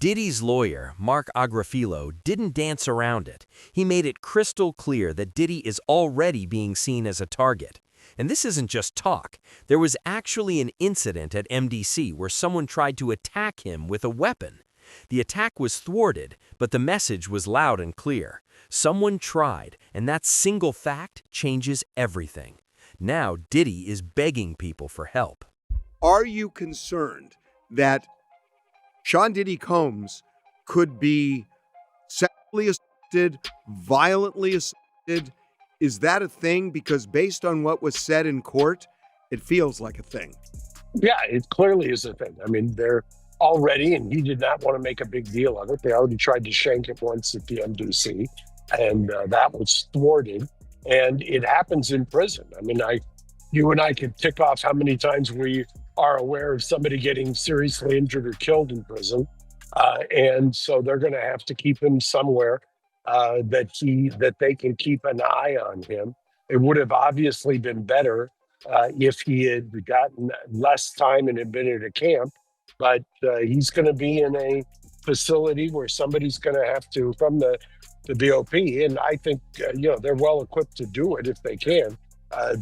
Diddy's lawyer, Mark Agrafilo, didn't dance around it. He made it crystal clear that Diddy is already being seen as a target. And this isn't just talk. There was actually an incident at MDC where someone tried to attack him with a weapon. The attack was thwarted, but the message was loud and clear. Someone tried, and that single fact changes everything. Now Diddy is begging people for help. Are you concerned that Sean Diddy Combs could be sexually assaulted, violently assaulted? Is that a thing? Because based on what was said in court, it feels like a thing. Yeah, it clearly is a thing. I mean, they're already, and he did not want to make a big deal of it. They already tried to shank it once at the MDC, and that was thwarted. And it happens in prison. I mean, you and I could tick off how many times we are aware of somebody getting seriously injured or killed in prison. And so they're going to have to keep him somewhere that they can keep an eye on him. It would have obviously been better if he had gotten less time and had been at a camp, but he's going to be in a facility where somebody's going to have to, from the BOP, and I think they're well equipped to do it if they can,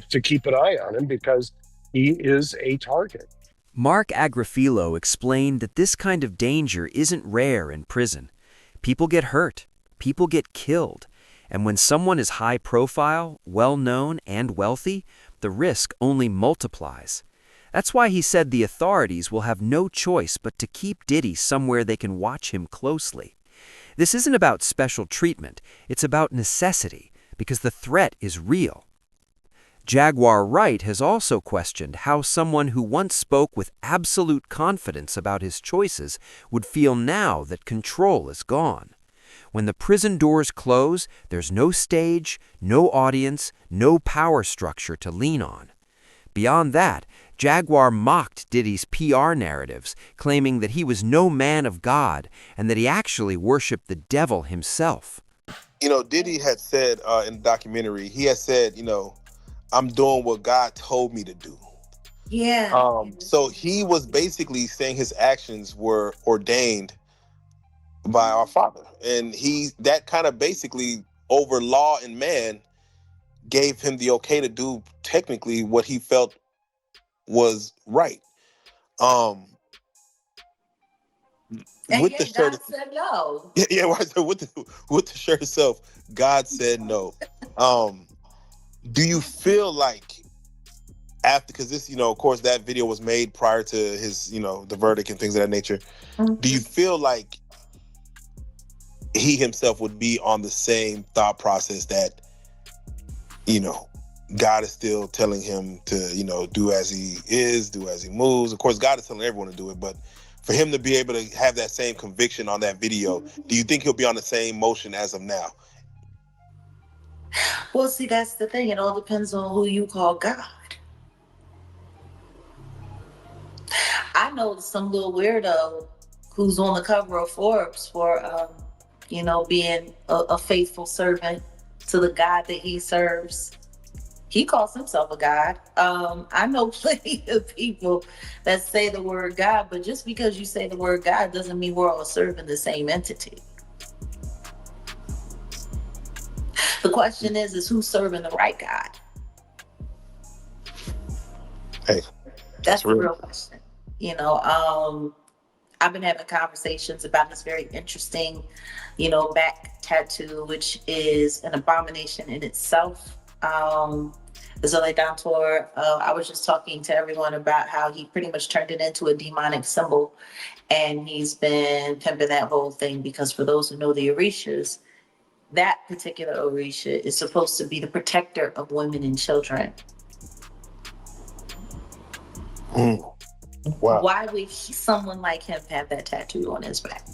to keep an eye on him because he is a target. Mark Agrafilo explained that this kind of danger isn't rare in prison. People get hurt, people get killed, and when someone is high profile, well-known, and wealthy, the risk only multiplies. That's why he said the authorities will have no choice but to keep Diddy somewhere they can watch him closely. This isn't about special treatment, it's about necessity, because the threat is real. Jaguar Wright has also questioned how someone who once spoke with absolute confidence about his choices would feel now that control is gone. When the prison doors close, there's no stage, no audience, no power structure to lean on. Beyond that, Jaguar mocked Diddy's PR narratives, claiming that he was no man of God and that he actually worshipped the devil himself. Diddy had said in the documentary, he had said, I'm doing what God told me to do. Yeah. So he was basically saying his actions were ordained by our Father. And that kind of basically over law and man gave him the okay to do technically what he felt was right. And With yet the shirt, God said no. yeah, right. So with the shirt itself, God said no. Do you feel like after, because this, of course, that video was made prior to his, the verdict and things of that nature. Mm-hmm. Do you feel like he himself would be on the same thought process that, God is still telling him to, do as he is, do as he moves? Of course, God is telling everyone to do it, but for him to be able to have that same conviction on that video, do you think he'll be on the same motion as of now? Well, see, that's the thing. It all depends on who you call God. I know some little weirdo who's on the cover of Forbes for, being a faithful servant to the God that he serves. He calls himself a God. I know plenty of people that say the word God, but just because you say the word God doesn't mean we're all serving the same entity. The question is who's serving the right God? Hey, that's the real question. I've been having conversations about this very interesting, back tattoo, which is an abomination in itself. Zole Dantor, I was just talking to everyone about how he pretty much turned it into a demonic symbol, and he's been pimping that whole thing because for those who know the Orishas, that particular Orisha is supposed to be the protector of women and children. Wow. Why would someone like him have that tattoo on his back?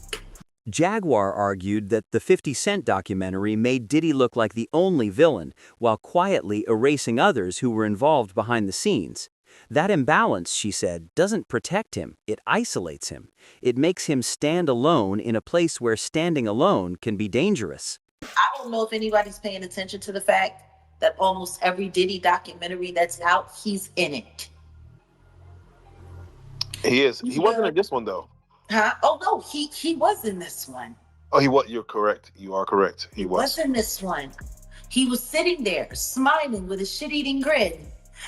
Jaguar argued that the 50 Cent documentary made Diddy look like the only villain, while quietly erasing others who were involved behind the scenes. That imbalance, she said, doesn't protect him, it isolates him. It makes him stand alone in a place where standing alone can be dangerous. I don't know if anybody's paying attention to the fact that almost every Diddy documentary that's out, he's in it. He is. He wasn't in this one, though. Huh? Oh no, he was in this one. Oh, he what? You're correct. You are correct. He Was was. in this one. He was sitting there smiling with a shit-eating grin,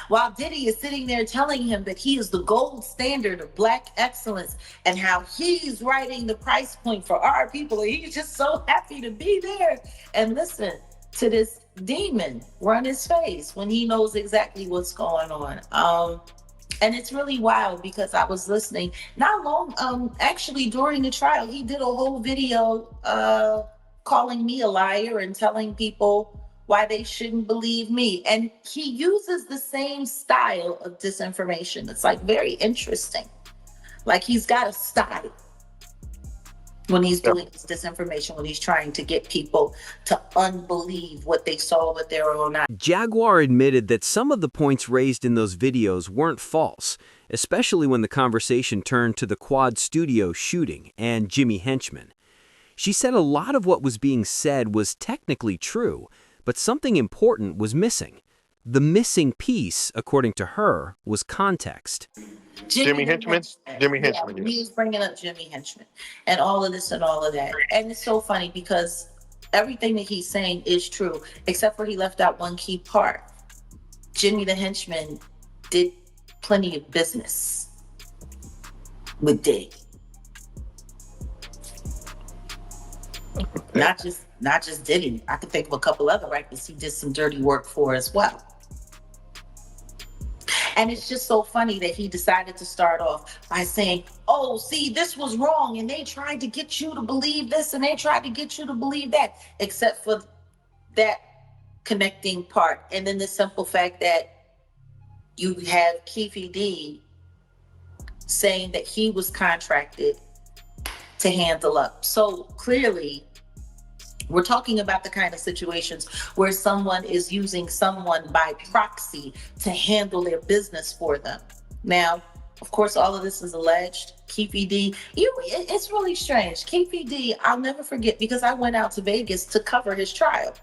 while Diddy is sitting there telling him that he is the gold standard of black excellence and how he's writing the price point for our people. And he's just so happy to be there and listen to this demon run his face when he knows exactly what's going on. And it's really wild because I was listening not long, actually during the trial, he did a whole video calling me a liar and telling people why they shouldn't believe me. And he uses the same style of disinformation. It's like very interesting. Like he's got a style when he's doing this disinformation, when he's trying to get people to unbelieve what they saw with their own eyes. Jaguar admitted that some of the points raised in those videos weren't false, especially when the conversation turned to the Quad Studio shooting and Jimmy Henchman. She said a lot of what was being said was technically true, but something important was missing. The missing piece, according to her, was context. Jimmy Henchman? Jimmy Henchman, He was bringing up Jimmy Henchman and all of this and all of that. And it's so funny because everything that he's saying is true, except for he left out one key part. Jimmy the Henchman did plenty of business with Diddy. Not just Diddy. I could think of a couple other rappers he did some dirty work for as well. And it's just so funny that he decided to start off by saying, oh, see, this was wrong. And they tried to get you to believe this and they tried to get you to believe that, except for that connecting part. And then the simple fact that you have Keefe D saying that he was contracted to handle up. So clearly, we're talking about the kind of situations where someone is using someone by proxy to handle their business for them. Now, of course, all of this is alleged. Keefe D, it's really strange. Keefe D, I'll never forget because I went out to Vegas to cover his trial.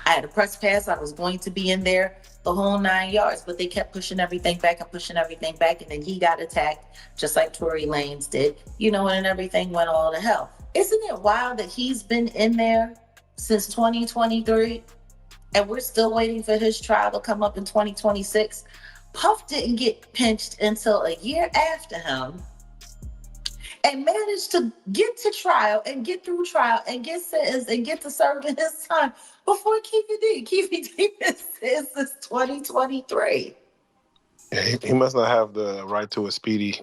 I had a press pass. I was going to be in there the whole 9 yards, but they kept pushing everything back and pushing everything back. And then he got attacked just like Tory Lanez did, and everything went all to hell. Isn't it wild that he's been in there since 2023 and we're still waiting for his trial to come up in 2026? Puff didn't get pinched until a year after him and managed to get to trial and get through trial and get sentenced and get to serving his time before Keefe D. Keefe D is since 2023. Yeah, he must not have the right to a speedy.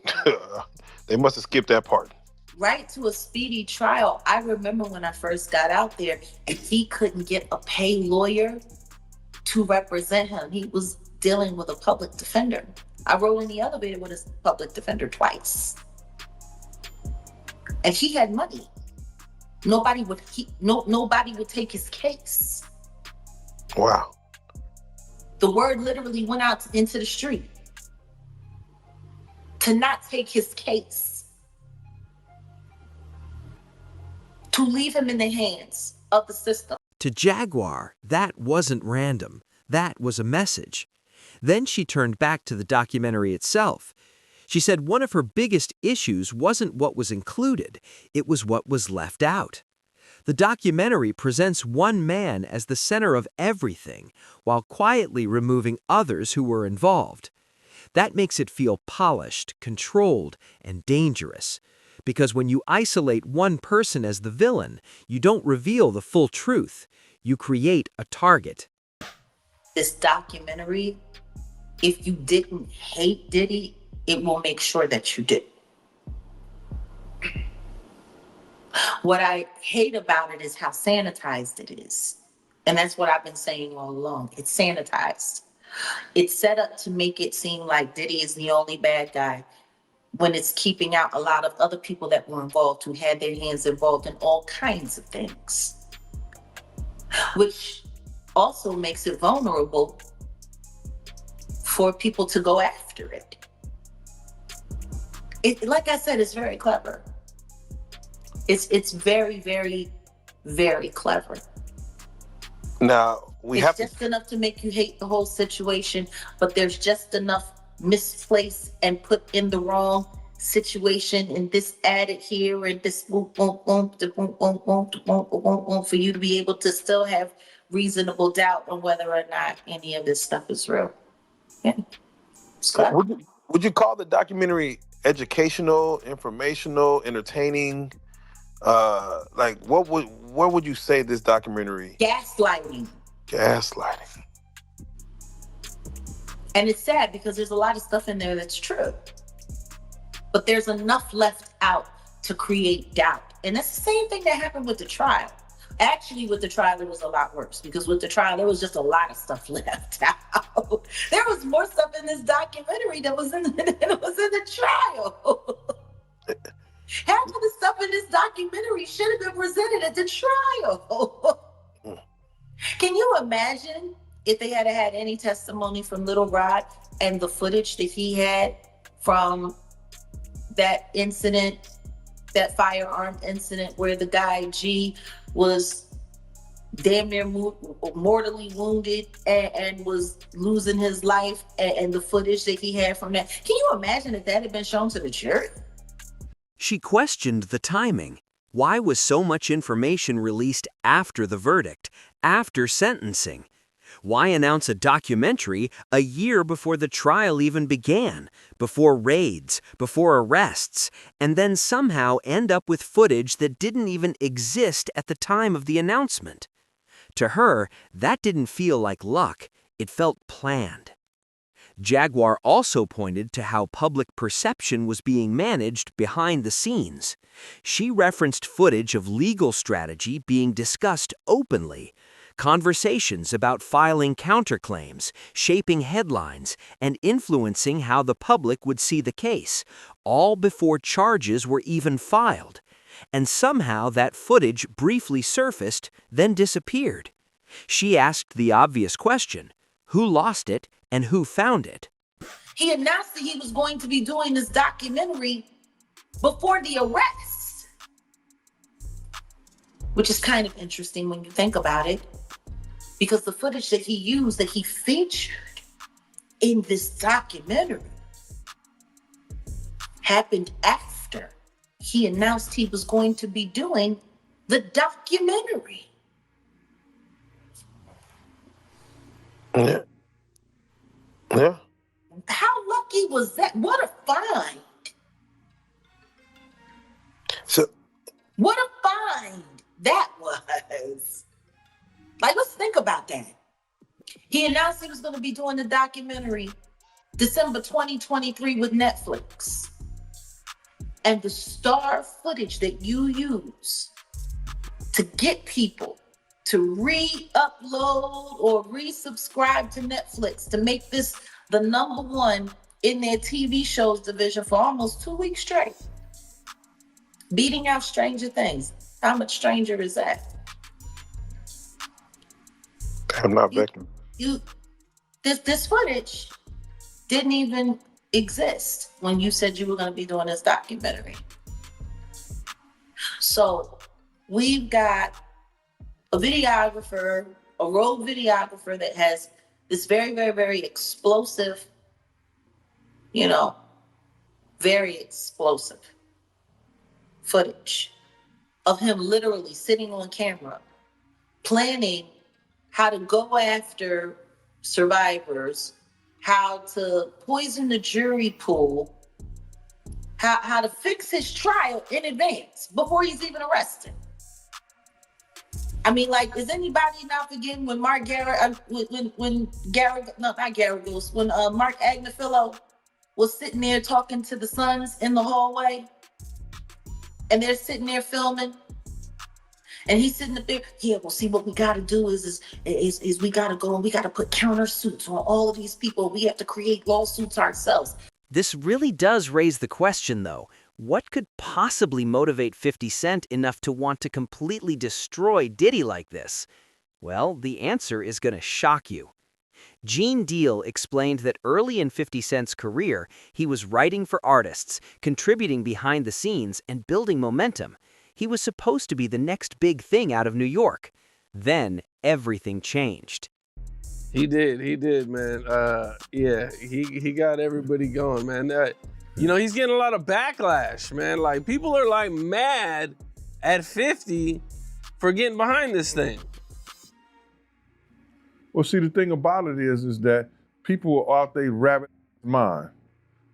They must have skipped that part. Right to a speedy trial. I remember when I first got out there and he couldn't get a paid lawyer to represent him. He was dealing with a public defender. I rode in the elevator with a public defender twice. And he had money. Nobody would take his case. Wow. The word literally went out into the street to not take his case. To leave him in the hands of the system. To Jaguar, that wasn't random. That was a message. Then she turned back to the documentary itself. She said one of her biggest issues wasn't what was included, it was what was left out. The documentary presents one man as the center of everything, while quietly removing others who were involved. That makes it feel polished, controlled, and dangerous. Because when you isolate one person as the villain, you don't reveal the full truth. You create a target. This documentary, if you didn't hate Diddy, it will make sure that you did. What I hate about it is how sanitized it is. And that's what I've been saying all along. It's sanitized. It's set up to make it seem like Diddy is the only bad guy, when it's keeping out a lot of other people that were involved, who had their hands involved in all kinds of things, which also makes it vulnerable for people to go after it. Like I said, it's very clever. It's very, very, very clever. Now, it's just enough to make you hate the whole situation, but there's just enough misplaced and put in the wrong situation and this added here and this boom, boom, boom, da boom, boom, boom, da boom, boom, boom, boom, for you to be able to still have reasonable doubt on whether or not any of this stuff is real. Yeah. It's clever. Would you call the documentary educational, informational, entertaining? Like what would you say this documentary? Gaslighting. Gaslighting. And it's sad because there's a lot of stuff in there that's true. But there's enough left out to create doubt. And that's the same thing that happened with the trial. Actually, with the trial, it was a lot worse because with the trial, there was just a lot of stuff left out. There was more stuff in this documentary that was in the trial. Half of the stuff in this documentary should have been presented at the trial. Can you imagine if they had had any testimony from Little Rod and the footage that he had from that incident, that firearm incident where the guy G was damn near mortally wounded and was losing his life, and the footage that he had from that? Can you imagine if that had been shown to the jury? She questioned the timing. Why was so much information released after the verdict, after sentencing? Why announce a documentary a year before the trial even began, before raids, before arrests, and then somehow end up with footage that didn't even exist at the time of the announcement? To her, that didn't feel like luck, it felt planned. Jaguar also pointed to how public perception was being managed behind the scenes. She referenced footage of legal strategy being discussed openly, conversations about filing counterclaims, shaping headlines, and influencing how the public would see the case, all before charges were even filed. And somehow that footage briefly surfaced, then disappeared. She asked the obvious question: who lost it and who found it? He announced that he was going to be doing this documentary before the arrest, which is kind of interesting when you think about it, because the footage that he used, that he featured in this documentary, happened after he announced he was going to be doing the documentary. Yeah. Yeah. How lucky was that? What a find. So What a find that was. Like, let's think about that. He announced he was going to be doing the documentary December 2023 with Netflix. And the star footage that you use to get people to re-upload or resubscribe to Netflix to make this the #1 in their TV shows division for almost 2 weeks straight, beating out Stranger Things. How much stranger is that? I'm not backing. This footage didn't even exist when you said you were going to be doing this documentary. So we've got a videographer, a rogue videographer that has this very, very, very explosive, very explosive footage of him literally sitting on camera, planning how to go after survivors, how to poison the jury pool, how to fix his trial in advance before he's even arrested. I mean, like, is anybody not forgetting when Mark Agrafilo was sitting there talking to the sons in the hallway, and they're sitting there filming, and he's sitting up there, yeah, well, see, what we got to do is we got to go and we got to put counter suits on all of these people. We have to create lawsuits ourselves. This really does raise the question, though. What could possibly motivate 50 Cent enough to want to completely destroy Diddy like this? Well, the answer is going to shock you. Gene Deal explained that early in 50 Cent's career, he was writing for artists, contributing behind the scenes, and building momentum. He was supposed to be the next big thing out of New York. Then, everything changed. He did, man. Yeah, he got everybody going, man. You know, he's getting a lot of backlash, man. Like, people are like mad at 50 for getting behind this thing. Well, see, the thing about it is that people are out there rabbit mind,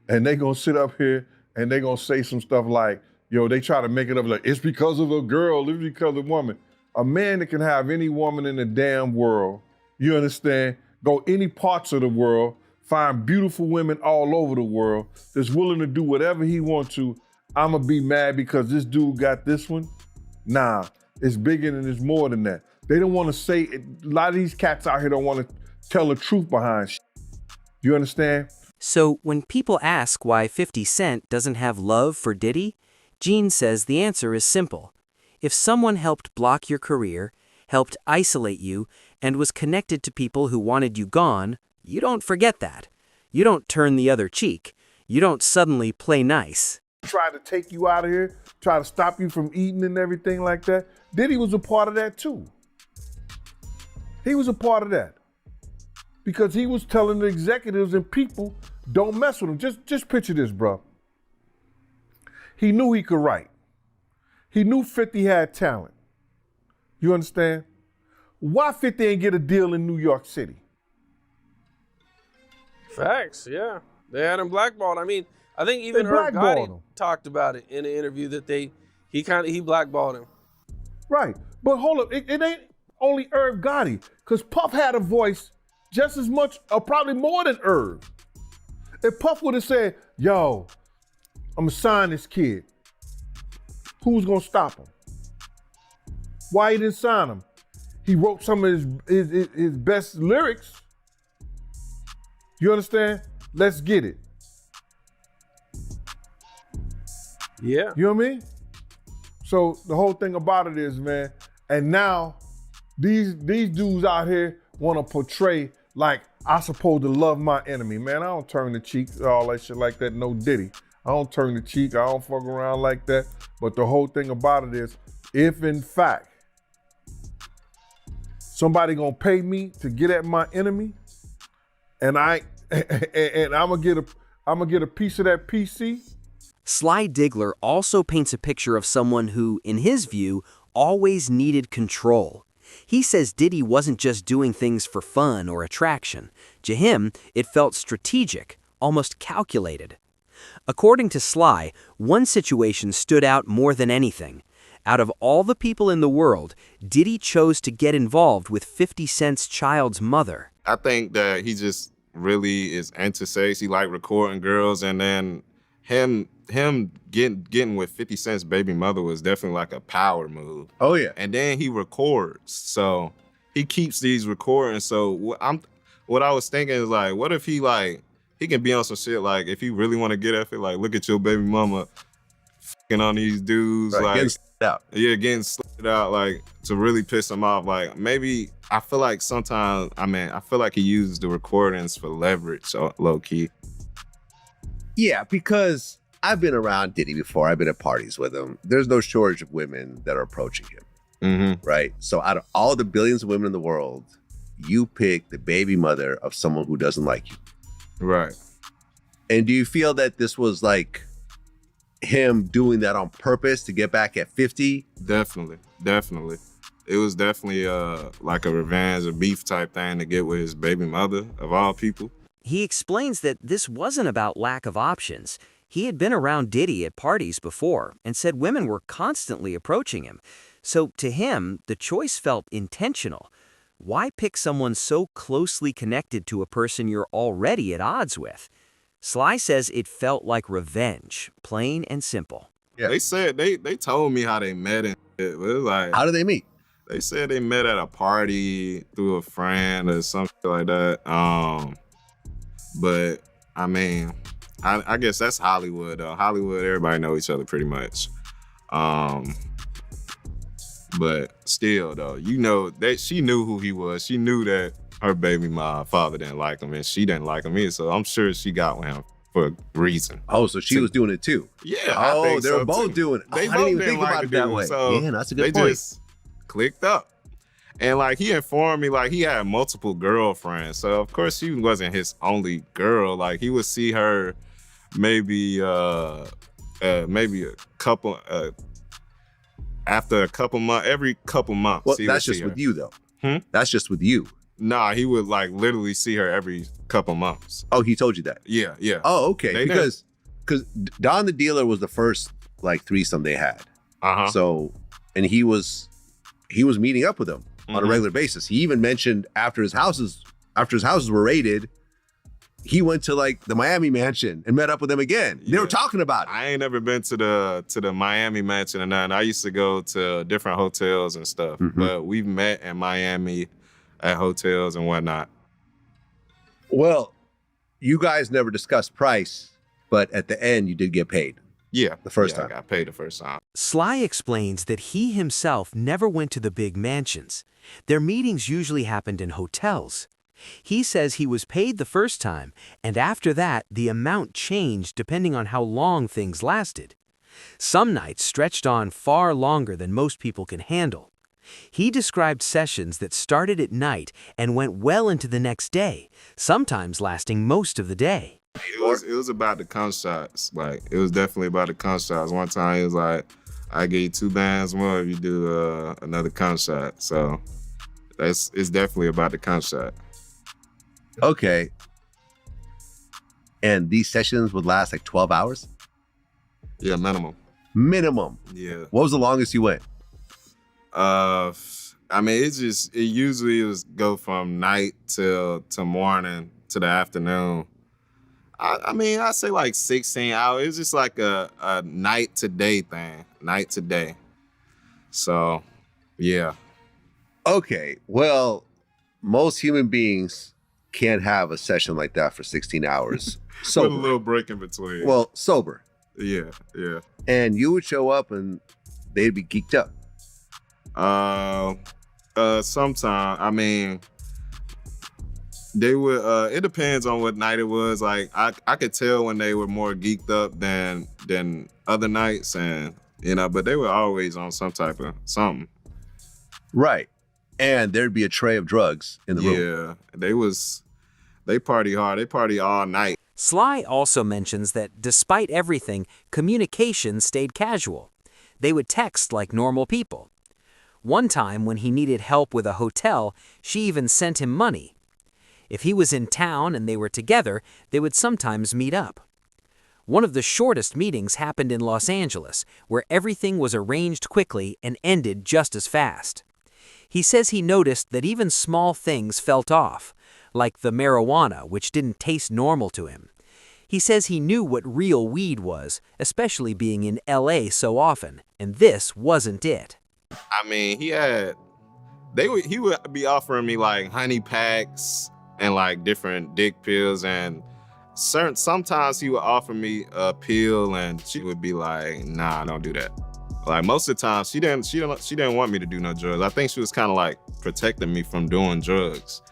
and they gonna sit up here and they gonna say some stuff like, yo, they try to make it up like, it's because of a girl, it's because of a woman. A man that can have any woman in the damn world, you understand, go any parts of the world, find beautiful women all over the world, that's willing to do whatever he wants to. I'ma be mad because this dude got this one. Nah, it's bigger and it's more than that. They don't want to say, a lot of these cats out here don't want to tell the truth behind shit. You understand? So when people ask why 50 Cent doesn't have love for Diddy, Gene says the answer is simple. If someone helped block your career, helped isolate you, and was connected to people who wanted you gone, you don't forget that. You don't turn the other cheek. You don't suddenly play nice. Try to take you out of here, try to stop you from eating and everything like that. Diddy was a part of that too. He was a part of that. Because he was telling the executives and people, don't mess with him. Just picture this, bro. He knew he could write. He knew 50 had talent. You understand? Why 50 ain't get a deal in New York City? Facts, yeah. They had him blackballed. I mean, I think even Irv Gotti talked about it in an interview that he blackballed him. Right, but hold up, it ain't only Irv Gotti, because Puff had a voice just as much, or probably more than Irv. If Puff would have said, yo, I'm gonna sign this kid, who's gonna stop him? Why he didn't sign him? He wrote some of his best lyrics. You understand? Let's get it. Yeah. You know what I mean? So the whole thing about it is, man, and now these dudes out here want to portray like I supposed to love my enemy. Man, I don't turn the cheek, all that shit like that, no Diddy. I don't turn the cheek, I don't fuck around like that. But the whole thing about it is, if in fact somebody gonna pay me to get at my enemy, and I'm gonna get a piece of that PC. Sly Digler also paints a picture of someone who, in his view, always needed control. He says Diddy wasn't just doing things for fun or attraction. To him, it felt strategic, almost calculated. According to Sly, one situation stood out more than anything. Out of all the people in the world, Diddy chose to get involved with 50 Cent's child's mother. I think that he just really is into sex. He like recording girls, and then him getting with 50 Cent's baby mother was definitely like a power move. Oh yeah. And then he records, so he keeps these recordings. So what I was thinking is like, what if he can be on some shit like, if he really want to get at it, like, look at your baby mama fucking on these dudes, Right, like getting slit out. Yeah, getting slit out, like to really piss him off. Like maybe I feel like sometimes, I feel like he uses the recordings for leverage, so low key. Yeah, because I've been around Diddy before. I've been at parties with him. There's no shortage of women that are approaching him, right? So out of all the billions of women in the world, you pick the baby mother of someone who doesn't like you. Right. And do you feel that this was like him doing that on purpose to get back at 50? Definitely. It was definitely like a revenge or beef type thing to get with his baby mother, of all people. He explains that this wasn't about lack of options. He had been around Diddy at parties before and said women were constantly approaching him. So to him, the choice felt intentional. Why pick someone so closely connected to a person you're already at odds with? Sly says it felt like revenge, plain and simple. Yeah. They said, they told me how they met and it was like... How did they meet? They said they met at a party through a friend or something like that. But I mean, I guess that's Hollywood though. Hollywood, everybody know each other pretty much. But still though, you know, she knew who he was. She knew that her baby father didn't like him and she didn't like him either. So I'm sure she got with him for a reason. Oh, so she was doing it too? Yeah. Oh, they were both doing it. They I didn't even think about it that way. So yeah, that's a good point. They just clicked up. And like he informed me, like he had multiple girlfriends. So of course she wasn't his only girl. Like he would see her maybe a couple after a couple months, every couple months. Well, that's just with you though. That's just with you. Nah, he would like literally see her every couple months. Oh, he told you that? Yeah. Oh, okay. Because Don the Dealer was the first like threesome they had. So, and he was meeting up with them on a regular basis. He even mentioned after his houses were raided, he went to like the Miami mansion and met up with them again. They were talking about it. I ain't never been to the Miami mansion or nothing. I used to go to different hotels and stuff, but we've met in Miami at hotels and whatnot. Well, you guys never discussed price, but at the end you did get paid. Yeah. The first time. I got paid the first time. Sly explains that he himself never went to the big mansions. Their meetings usually happened in hotels. He says he was paid the first time, and after that, the amount changed depending on how long things lasted. Some nights stretched on far longer than most people can handle. He described sessions that started at night and went well into the next day, sometimes lasting most of the day. It was about the cum shots. Like, it was definitely about the cum shots. One time he was like, I give you 2 bands more if you do another cum shot. So it's definitely about the cum shot. Okay. And these sessions would last like 12 hours? Yeah, minimum. Minimum? Yeah. What was the longest you went? I mean, it usually was go from night to morning to the afternoon. I mean, I say like 16 hours. It's just like a night to day thing, night to day. So, yeah. Okay, well, most human beings can't have a session like that for 16 hours. Sober. With a little break in between. Well, sober. Yeah. And you would show up and they'd be geeked up. Sometimes, I mean, they would, it depends on what night it was. Like, I could tell when they were more geeked up than other nights, and, you know, but they were always on some type of something. Right. And there'd be a tray of drugs in the room. Yeah, they party hard. They party all night. Sly also mentions that despite everything, communication stayed casual. They would text like normal people. One time when he needed help with a hotel, she even sent him money. If he was in town and they were together, they would sometimes meet up. One of the shortest meetings happened in Los Angeles, where everything was arranged quickly and ended just as fast. He says he noticed that even small things felt off, like the marijuana, which didn't taste normal to him. He says he knew what real weed was, especially being in LA so often, and this wasn't it. I mean, he would be offering me like honey packs and like different dick pills, and sometimes he would offer me a pill and she would be like, nah, don't do that. Like, most of the time she didn't want me to do no drugs. I think she was kind of like protecting me from doing drugs.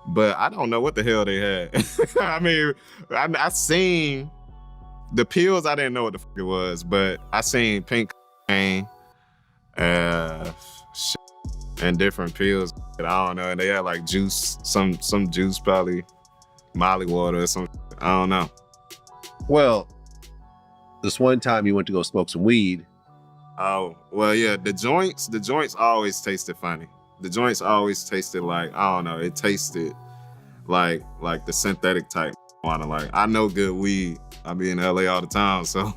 But I don't know what the hell they had. I mean, I seen the pills. I didn't know what the fuck it was, but I seen pink and different pills. I don't know. And they had like juice, some juice, probably Molly water or something. I don't know. Well, this one time you went to go smoke some weed. Oh, well, yeah. The joints always tasted funny. The joints always tasted like, I don't know, it tasted like the synthetic type marijuana. Like, I know good weed. I be in LA all the time, so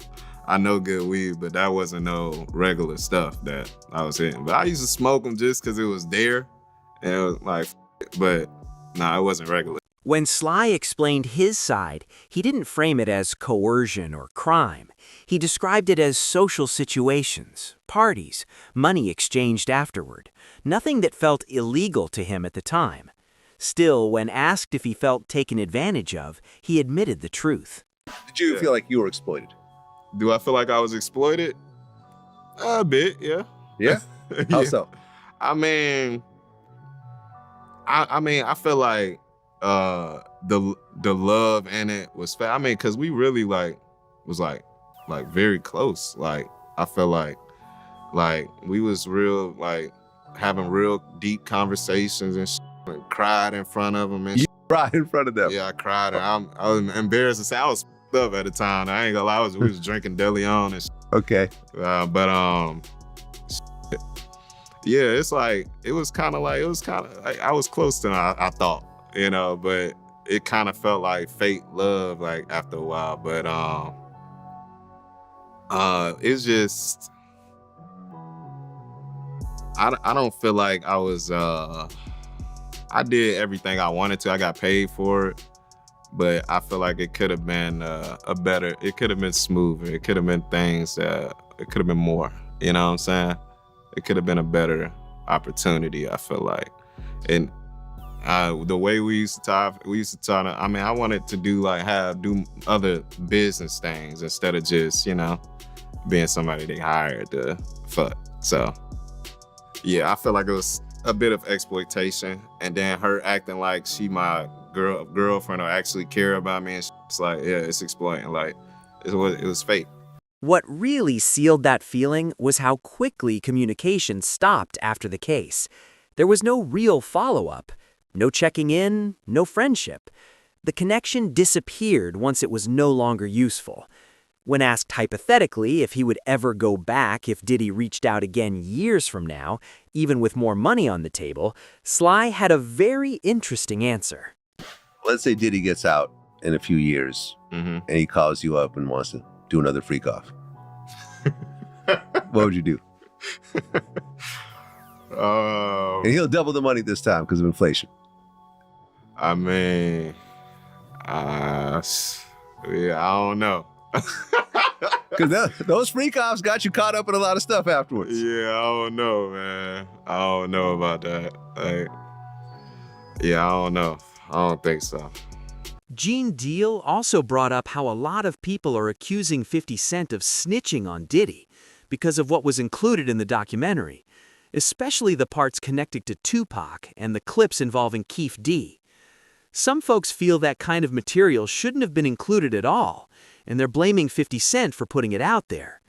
I know good weed, but that wasn't no regular stuff that I was hitting. But I used to smoke them just because it was there, and it was like, but nah, it wasn't regular. When Sly explained his side, he didn't frame it as coercion or crime. He described it as social situations, parties, money exchanged afterward, nothing that felt illegal to him at the time. Still, when asked if he felt taken advantage of, he admitted the truth. Did you feel like you were exploited? Do I feel like I was exploited? A bit, yeah. Yeah? How so? I mean, I feel like the love in it was I mean, because we really was very close. Like, I feel like we was real, like, having real deep conversations and cried in front of him and Right in front of them. Yeah, I cried. And I was embarrassed to say I was up at the time. I ain't gonna lie. We was drinking De Leon and Okay. yeah, it's like, it was kind of like I was close to them, I thought, but it kind of felt like fate, love, like after a while. But it's just, I don't feel like I was, I did everything I wanted to. I got paid for it, but I feel like it could have been it could have been smoother. It could have been things that, it could have been more, you know what I'm saying? It could have been a better opportunity, I feel like. And the way we used to talk, I wanted to do other business things instead of just, being somebody they hired to fuck. So yeah, I feel like it was a bit of exploitation, and then her acting like she my girlfriend or actually care about me, and it's like, yeah, it's exploiting. Like, it was fake. What really sealed that feeling was how quickly communication stopped after the case. There was no real follow-up, no checking in, no friendship. The connection disappeared once it was no longer useful. When asked hypothetically if he would ever go back if Diddy reached out again years from now, even with more money on the table, Sly had a very interesting answer. Let's say Diddy gets out in a few years, and he calls you up and wants to do another freak off. What would you do? And he'll double the money this time because of inflation. I mean, yeah, I don't know. Because those freak offs got you caught up in a lot of stuff afterwards. Yeah, I don't know, man. I don't know about that. Yeah, I don't know. I don't think so. Gene Deal also brought up how a lot of people are accusing 50 Cent of snitching on Diddy because of what was included in the documentary, especially the parts connected to Tupac and the clips involving Keef D. Some folks feel that kind of material shouldn't have been included at all, and they're blaming 50 Cent for putting it out there.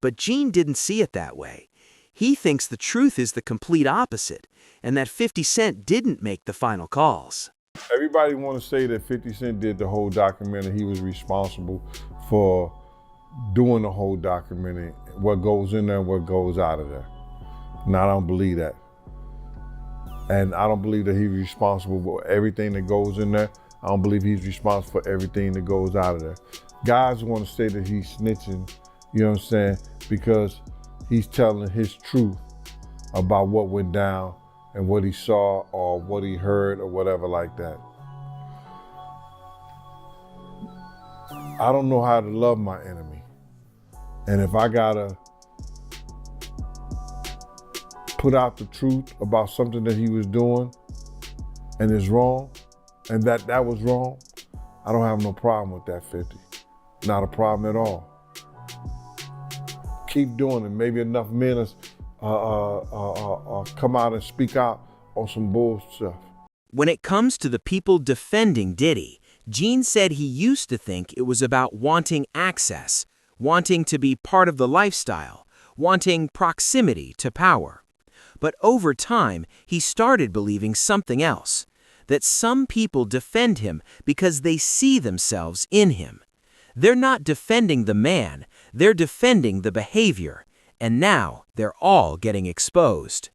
But Gene didn't see it that way. He thinks the truth is the complete opposite, and that 50 Cent didn't make the final calls. Everybody want to say that 50 Cent did the whole documentary. He was responsible for doing the whole documentary, what goes in there and what goes out of there. And I don't believe that. And I don't believe that he's responsible for everything that goes in there. I don't believe he's responsible for everything that goes out of there. Guys want to say that he's snitching, you know what I'm saying, because he's telling his truth about what went down and what he saw or what he heard or whatever like that. I don't know how to love my enemy. And if I gotta put out the truth about something that he was doing and is wrong, and that was wrong, I don't have no problem with that, 50. Not a problem at all. Keep doing it. Maybe enough men come out and speak out on some bull stuff. When it comes to the people defending Diddy, Gene said he used to think it was about wanting access, wanting to be part of the lifestyle, wanting proximity to power. But over time, he started believing something else, that some people defend him because they see themselves in him. They're not defending the man, they're defending the behavior, and now they're all getting exposed.